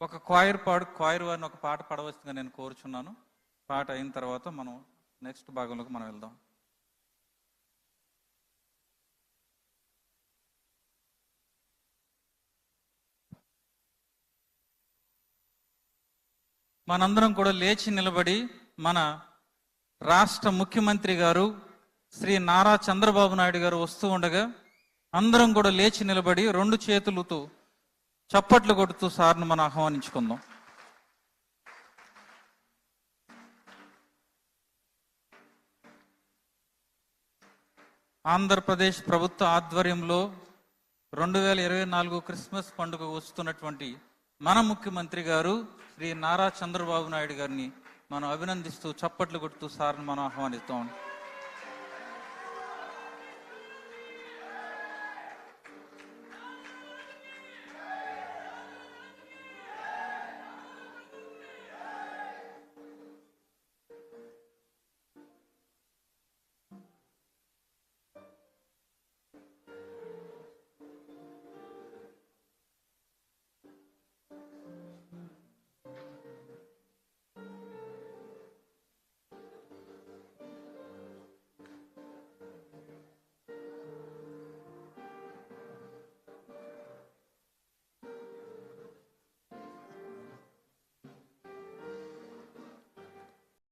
ఒక క్వైర్ వారిని ఒక పాట పాడవలసిందిగా నేను కోరుచున్నాను. పాట అయిన తర్వాత మనం నెక్స్ట్ భాగంలోకి మనం వెళ్దాం. మనందరం కూడా లేచి నిలబడి మన రాష్ట్ర ముఖ్యమంత్రి గారు శ్రీ నారా చంద్రబాబు నాయుడు గారు వస్తూ ఉండగా అందరం కూడా లేచి నిలబడి 2 చేతులతో చప్పట్లు కొడుతూ సార్ను మనం ఆహ్వానించుకుందాం. ఆంధ్రప్రదేశ్ ప్రభుత్వ ఆధ్వర్యంలో 2024 క్రిస్మస్ పండుగ వస్తున్నటువంటి మన ముఖ్యమంత్రి గారు శ్రీ నారా చంద్రబాబు నాయుడు గారిని మనం అభినందిస్తూ చప్పట్లు కొడుతూ సార్ని మనం ఆహ్వానిస్తాం.